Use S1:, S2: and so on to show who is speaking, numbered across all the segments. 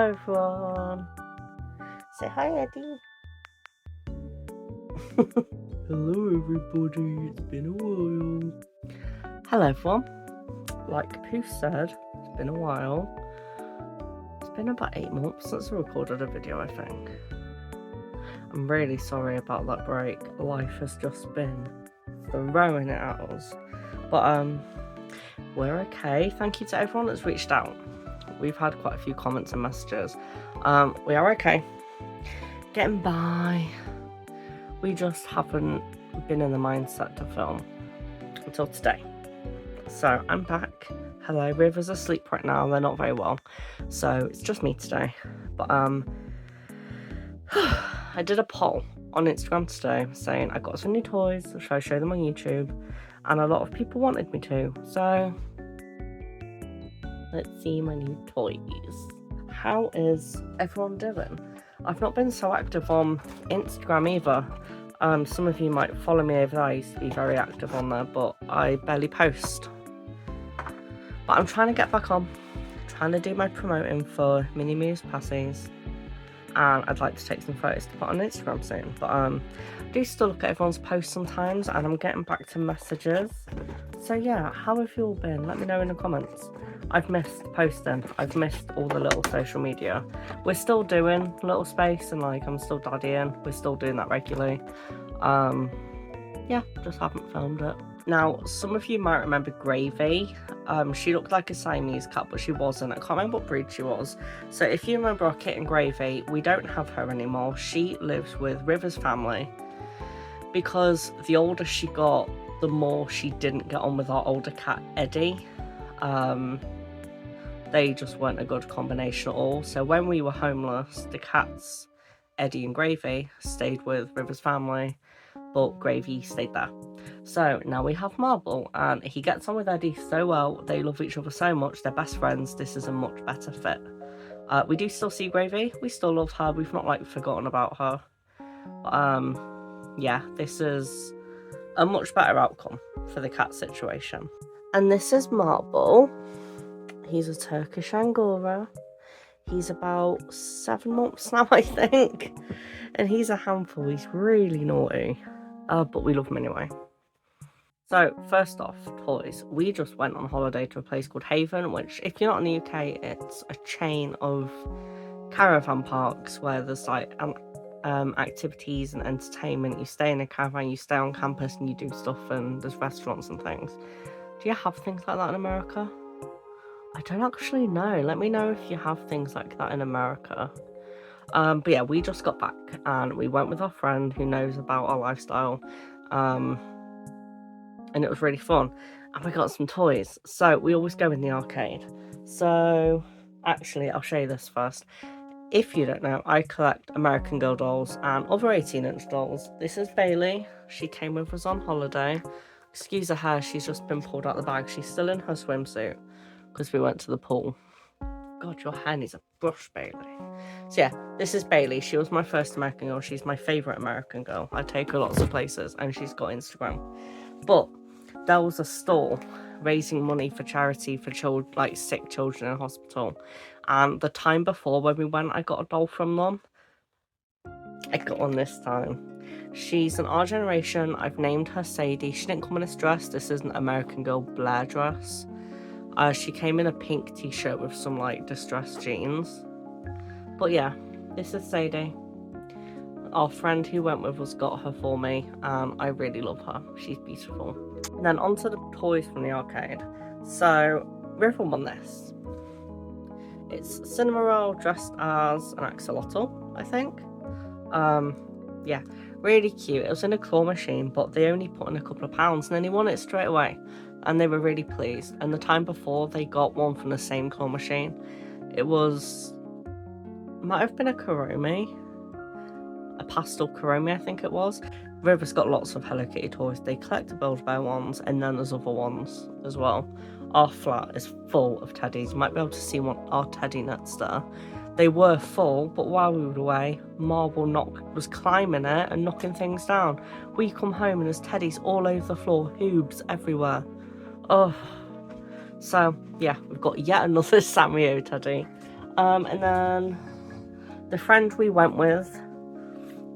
S1: Hello everyone. Say hi, Eddie.
S2: Hello everybody, it's been a while.
S1: Hello everyone. Like Pooh said, it's been a while. It's been about 8 months since I recorded a video, I think. I'm really sorry about that break. Life has just been throwing it at us. But we're okay. Thank you to everyone that's reached out. We've had quite a few comments and messages. We are okay. Getting by. We just haven't been in the mindset to film until today. So I'm back. Hello, River's asleep right now. They're not very well. So it's just me today. But I did a poll on Instagram today saying I got some new toys. Should I show them on YouTube? And a lot of people wanted me to. So let's see my new toys. How is everyone doing? I've not been so active on Instagram either. Some of you might follow me over there. I used to be very active on there, but I barely post. But I'm trying to get back on. Trying to do my promoting for Mini Mews Passies. And I'd like to take some photos to put on Instagram soon. But I do still look at everyone's posts sometimes, and I'm getting back to messages. So yeah, how have you all been? Let me know in the comments. I've missed posting. I've missed all the little social media. We're still doing Little Space, and like I'm still daddying. We're still doing that regularly. Yeah, just haven't filmed it. Now, some of you might remember Gravy. She looked like a Siamese cat, but she wasn't. I can't remember what breed she was. So if you remember our kitten Gravy, we don't have her anymore. She lives with River's family because the older she got, the more she didn't get on with our older cat Eddie. They just weren't a good combination at all. So when we were homeless, the cats, Eddie and Gravy, stayed with River's family, but Gravy stayed there. So now we have Marble, and he gets on with Eddie so well. They love each other so much. They're best friends. This is a much better fit. We do still see Gravy. We still love her. We've not like forgotten about her. Yeah, this is a much better outcome for the cat situation. And this is Marble. He's a Turkish Angora. He's about 7 months now, I think. And he's a handful. He's really naughty. But we love him anyway. So, first off, toys. We just went on holiday to a place called Haven, which, if you're not in the UK, it's a chain of caravan parks where there's like activities and entertainment. You stay in a caravan, you stay on campus, and you do stuff, and there's restaurants and things. Do you have things like that in America? I don't actually know. Let me know if you have things like that in America. But yeah, we just got back and we went with our friend who knows about our lifestyle. And it was really fun. And we got some toys. So we always go in the arcade. So actually, I'll show you this first. If you don't know, I collect American Girl dolls and other 18-inch dolls. This is Bailey. She came with us on holiday. Excuse her hair, she's just been pulled out of the bag. She's still in her swimsuit because we went to the pool. God, your hair needs a brush, Bailey. So yeah, this is Bailey. She was my first American Girl. She's my favourite American Girl. I take her lots of places and she's got Instagram. But there was a store raising money for charity for children, like sick children in hospital. And the time before when we went, I got a doll from them. I got one this time. She's an our generation. I've named her Sadie. She didn't come in this dress. This is an American Girl Blair dress. She came in a pink t-shirt with some like distressed jeans. But yeah, this is Sadie. Our friend who went with us got her for me, and I really love her. She's beautiful. And then onto the toys from the arcade. So River won this. It's Cinema Roll dressed as an axolotl, I think. Yeah, really cute. It was in a claw machine, but they only put in a couple of pounds, and then he won it straight away. And they were really pleased. And the time before, they got one from the same claw machine. It might have been a Kuromi. A pastel Kuromi, I think it was. River's got lots of Hello Kitty toys. They collect the Build-A-Bear ones, and then there's other ones as well. Our flat is full of teddies. You might be able to see our teddy nets there. They were full, but while we were away, Marble was climbing it and knocking things down. We come home and there's teddies all over the floor, hoobs everywhere. Oh, so yeah, we've got yet another Sanrio teddy. And then the friend we went with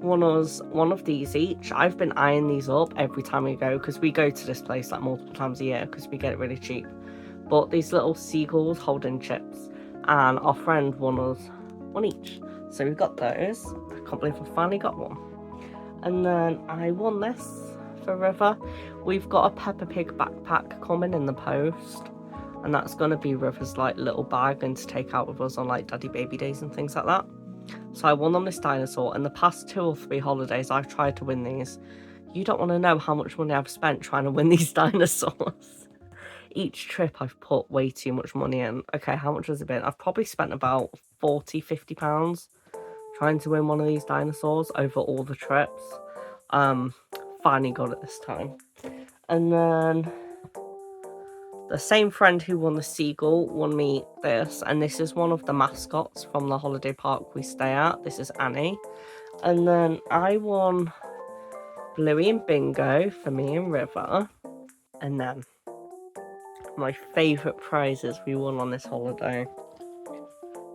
S1: won us one of these each. I've been eyeing these up every time we go, because we go to this place like multiple times a year because we get it really cheap. But these little seagulls holding chips, and our friend won us one each. So we've got those. I can't believe I finally got one. And then I won this for River. We've got a Peppa Pig backpack coming in the post, and that's going to be River's like little bag and to take out with us on like daddy baby days and things like that. So I won on this dinosaur, and the past 2 or 3 holidays I've tried to win these. You don't want to know how much money I've spent trying to win these dinosaurs. Each trip I've put way too much money in. Okay, how much has it been? I've probably spent about £40-50 trying to win one of these dinosaurs over all the trips. Finally got it this time. And then the same friend who won the seagull won me this, and this is one of the mascots from the holiday park we stay at. This is Annie. And then I won Bluey and Bingo for me and River. And then my favourite prizes we won on this holiday.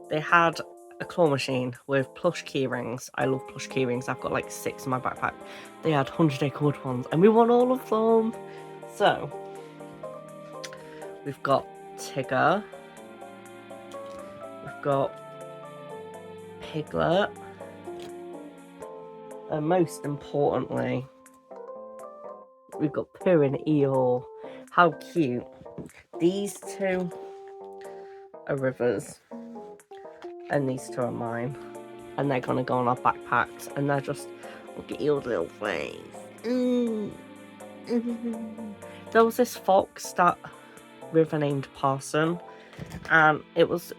S1: They had a claw machine with plush key rings. I love plush key rings. I've got like 6 in my backpack. They had 100-acre wood ones, and we won all of them. So we've got Tigger. We've got Piglet. And most importantly, we've got Pooh and Eeyore. How cute. These 2 are River's, and these 2 are mine. And they're going to go on our backpacks, and they're just, look at your little face. There was this fox that River named Parson, and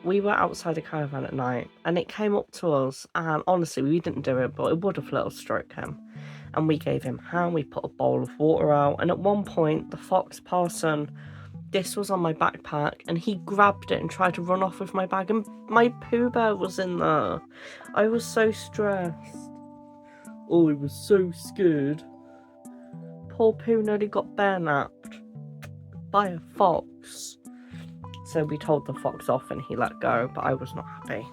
S1: we were outside a caravan at night, and it came up to us, and honestly we didn't do it, but it would have let us stroke him. And we gave him ham, we put a bowl of water out, and at one point the fox Parson, this was on my backpack, and he grabbed it and tried to run off with my bag, and my Pooh Bear was in there. I was so stressed.
S2: Oh, I was so scared.
S1: Poor Pooh nearly got bear napped by a fox. So we told the fox off and he let go, but I was not happy.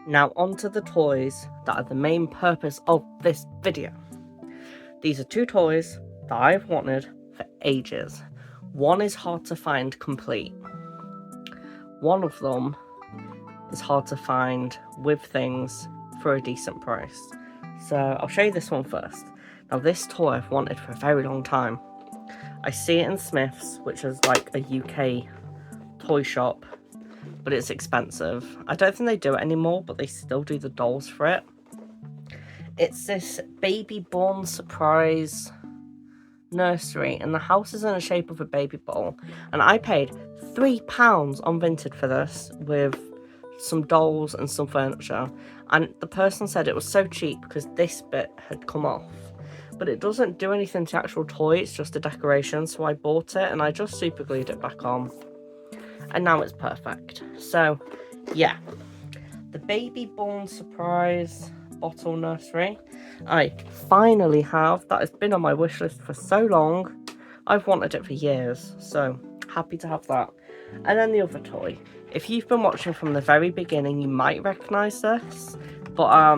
S1: Now on to the toys that are the main purpose of this video. These are 2 toys that I've wanted for ages. One is hard to find complete. One of them is hard to find with things for a decent price. So I'll show you this one first. Now this toy I've wanted for a very long time. I see it in Smith's, which is like a UK toy shop, but it's expensive. I don't think they do it anymore, but they still do the dolls for it. It's this baby born surprise nursery, and the house is in the shape of a baby bowl, and I paid £3 on Vinted for this with some dolls and some furniture, and the person said it was so cheap because this bit had come off, but it doesn't do anything to the actual toy, it's just a decoration. So I bought it and I just super glued it back on, and now it's perfect. So yeah, the baby born surprise bottle nursery I finally have. That has been on my wish list for so long. I've wanted it for years, so happy to have that. And then the other toy, if you've been watching from the very beginning, you might recognize this, but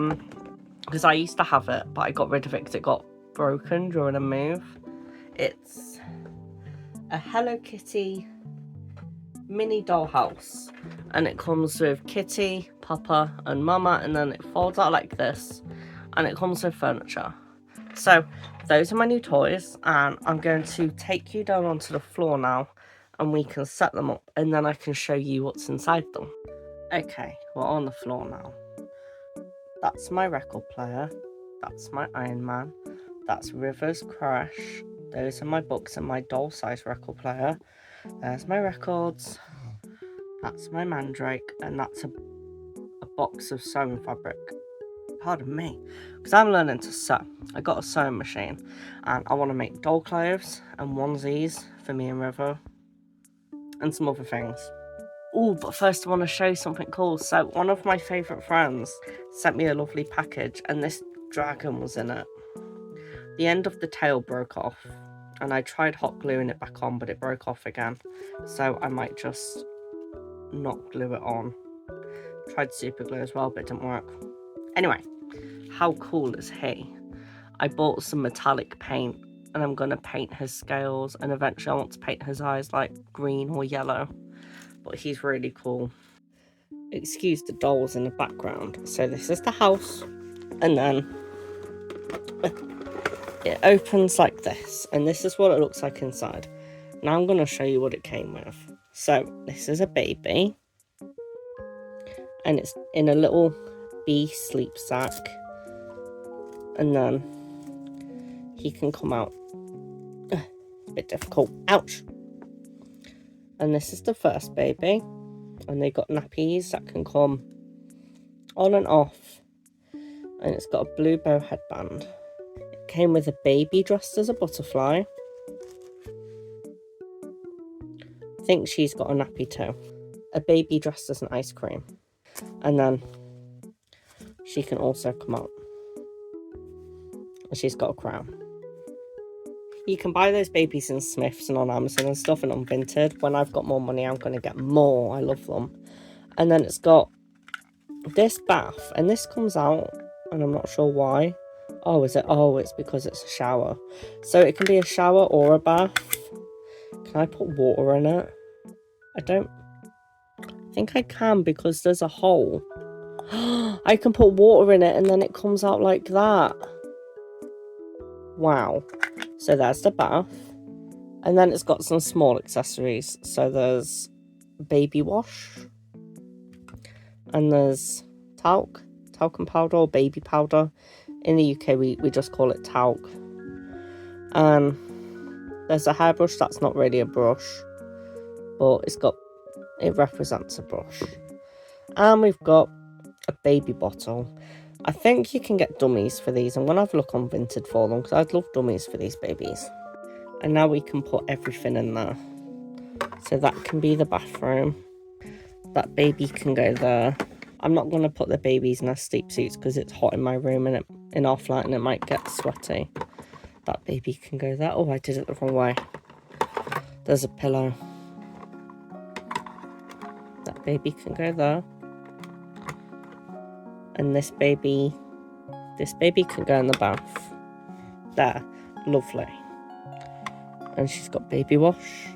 S1: because I used to have it, but I got rid of it because it got broken during a move. It's a Hello Kitty mini dollhouse, and it comes with Kitty, Papa and Mama, and then it folds out like this, and it comes with furniture. So those are my new toys, and I'm going to take you down onto the floor now and we can set them up, and then I can show you what's inside them. Okay, we're on the floor now. That's my record player, that's my Iron Man, that's River's Crash, those are my books and my doll-sized record player, there's my records, that's my Mandrake, and that's a box of sewing fabric. Pardon me, because I'm learning to sew. I got a sewing machine, and I want to make doll clothes and onesies for me and River, and some other things. Oh, but first I want to show you something cool. So one of my favourite friends sent me a lovely package, and this dragon was in it. The end of the tail broke off, and I tried hot gluing it back on, but it broke off again. So I might just not glue it on. Tried super glue as well, but it didn't work. Anyway, how cool is he? I bought some metallic paint and I'm going to paint his scales, and eventually I want to paint his eyes like green or yellow. But he's really cool. Excuse the dolls in the background. So this is the house, and then it opens like this, and this is what it looks like inside. Now I'm going to show you what it came with. So this is a baby, and it's in a little bee sleep sack, and then he can come out. It's a bit difficult. Ouch! And this is the first baby, and they got nappies that can come on and off, and it's got a blue bow headband. It came with a baby dressed as a butterfly. I think she's got a nappy too. A baby dressed as an ice cream, and then she can also come out, and she's got a crown. You can buy those babies in Smiths and on Amazon and stuff and on Vinted. When I've got more money, I'm going to get more. I love them. And then it's got this bath, and this comes out, and I'm not sure why. Oh, is it? Oh, it's because it's a shower. So it can be a shower or a bath. Can I put water in it? I don't think I can, because there's a hole. I can put water in it and then it comes out like that. Wow. So there's the bath, and then it's got some small accessories. So there's baby wash, and there's talc and powder, or baby powder. In the UK we just call it talc. And there's a hairbrush that's not really a brush, but it represents a brush. And we've got a baby bottle. I think you can get dummies for these. I'm going to have a look on Vinted for them, because I'd love dummies for these babies. And now we can put everything in there. So that can be the bathroom. That baby can go there. I'm not going to put the babies in their sleep suits because it's hot in my room and in our flat, and it might get sweaty. That baby can go there. Oh, I did it the wrong way. There's a pillow. That baby can go there. And this baby can go in the bath. There. Lovely. And she's got baby wash.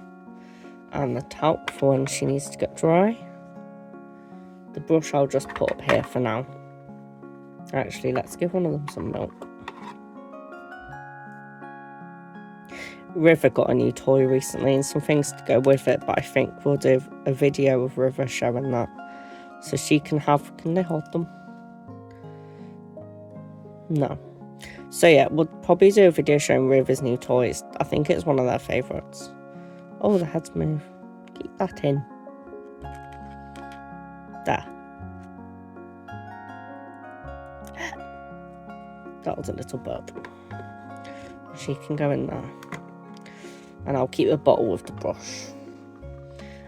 S1: And the talc for when she needs to get dry. The brush I'll just put up here for now. Actually, let's give one of them some milk. River got a new toy recently and some things to go with it, but I think we'll do a video of River showing that. So she can they hold them? No. So yeah, we'll probably do a video showing River's new toys. I think it's one of their favourites. Oh, the heads move. Keep that in. There. That was a little burp. She can go in there. And I'll keep the bottle with the brush.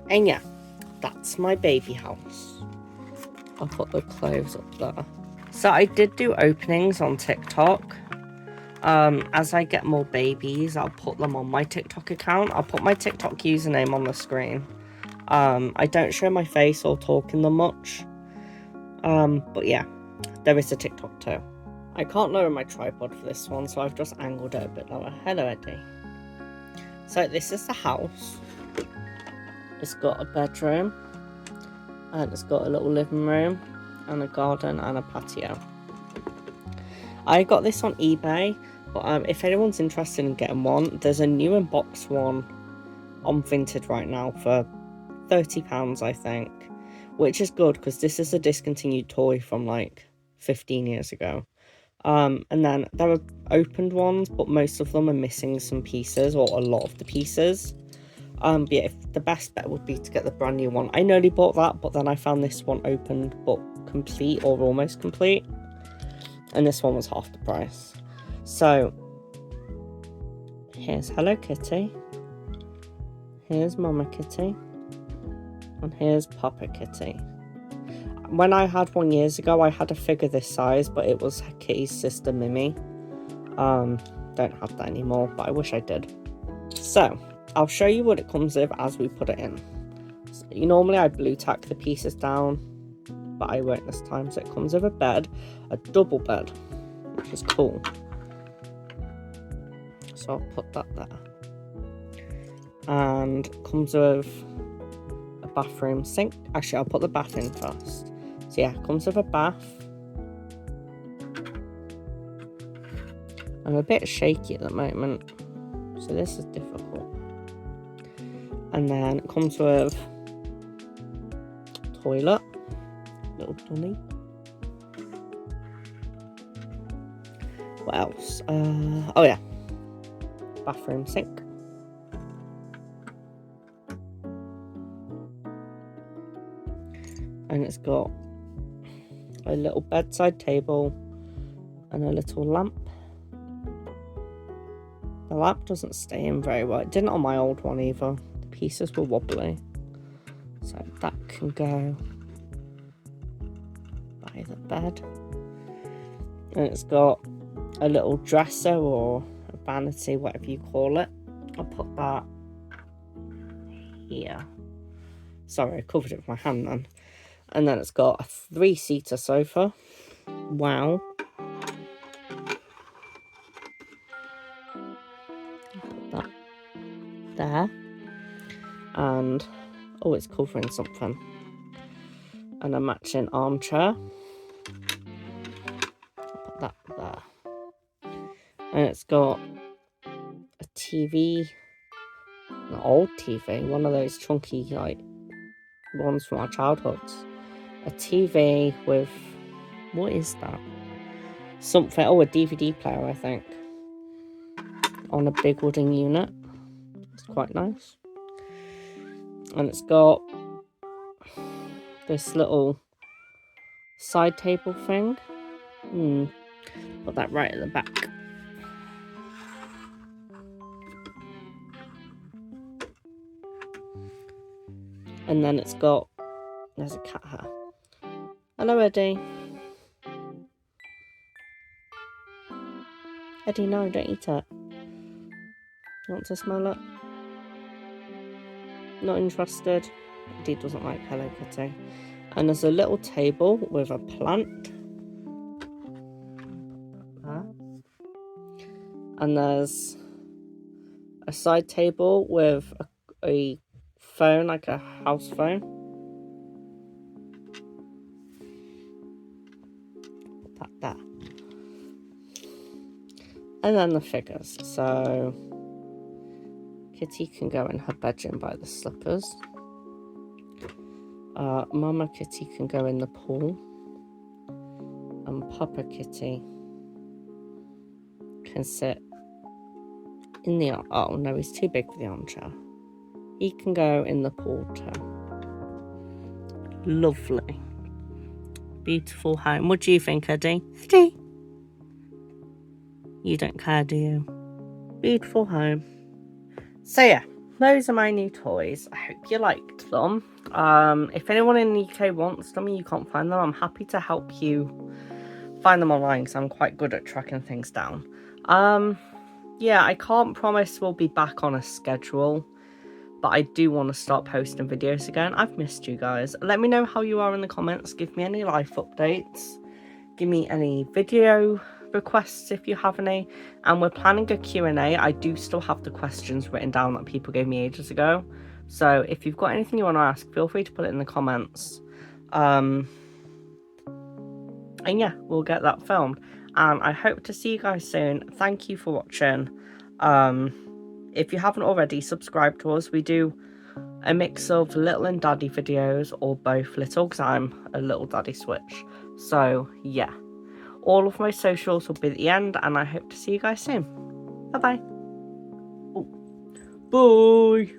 S1: And yeah, that's my baby house. I'll put the clothes up there. So I did do openings on TikTok. As I get more babies, I'll put them on my TikTok account. I'll put my TikTok username on the screen. I don't show my face or talk in them much. But yeah, there is a TikTok too. I can't lower my tripod for this one, so I've just angled it a bit lower. Hello, Eddie. So this is the house. It's got a bedroom, and it's got a little living room, and a garden, and a patio. I got this on eBay, but if anyone's interested in getting one, there's a new in-box one on Vinted right now for £30, I think, which is good because this is a discontinued toy from like 15 years ago. And then there are opened ones, but most of them are missing some pieces, or a lot of the pieces. But yeah, the best bet would be to get the brand new one. I nearly bought that, but then I found this one opened but complete, or almost complete, and this one was half the price. So here's Hello Kitty, here's Mama Kitty, and here's Papa Kitty. When I had one years ago, I had a figure this size, but it was Kitty's sister Mimi. Don't have that anymore, but I wish I did. So I'll show you what it comes with as we put it in. So normally I blue tack the pieces down, but I won't this time. So it comes with a bed, a double bed, which is cool. So I'll put that there. And comes with a bathroom sink. Actually, I'll put the bath in first. So yeah, comes with a bath. I'm a bit shaky at the moment, so this is difficult. And then it comes with toilet, little dunny. What else? Oh yeah, bathroom sink. And it's got a little bedside table and a little lamp. The lamp doesn't stay in very well. It didn't on my old one either. The pieces were wobbly. So that can go by the bed. And it's got a little dresser or a vanity, whatever you call it. I'll put that here. Sorry, I covered it with my hand then. And then it's got a 3-seater sofa. Wow. Put that there. And, oh, it's covering something. And a matching armchair. I'll put that there. And it's got a TV, an old TV, one of those chunky, like, ones from our childhoods. A TV with, what is that? Something, oh, a DVD player, I think. On a big wooden unit. It's quite nice. And it's got this little side table thing. Put that right at the back. And then it's got, there's a cat here. Hello, Eddie. Eddie, no, don't eat it. You want to smell it? Not interested. Eddie doesn't like Hello Kitty. And there's a little table with a plant. And there's a side table with a phone, like a house phone. Put that there. And then the figures. So Kitty can go in her bedroom by the slippers. Mama Kitty can go in the pool. And Papa Kitty can sit in the, oh no, he's too big for the armchair. He can go in the pool too. Lovely. Beautiful home. What do you think, Eddie? Eddie? You don't care, do you? Beautiful home. So yeah, those are my new toys. I hope you liked them. If anyone in the UK wants them and you can't find them, I'm happy to help you find them online because I'm quite good at tracking things down. Yeah, I can't promise we'll be back on a schedule, but I do want to start posting videos again. I've missed you guys. Let me know how you are in the comments. Give me any life updates. Give me any video requests if you have any. And we're planning a Q&A. I do still have the questions written down that people gave me ages ago. So if you've got anything you want to ask, feel free to put it in the comments. And yeah, we'll get that filmed. And I hope to see you guys soon. Thank you for watching. If you haven't already, subscribe to us. We do a mix of little and daddy videos, or both little, because I'm a little daddy switch. So yeah, all of my socials will be at the end, and I hope to see you guys soon. Bye bye.
S2: Bye.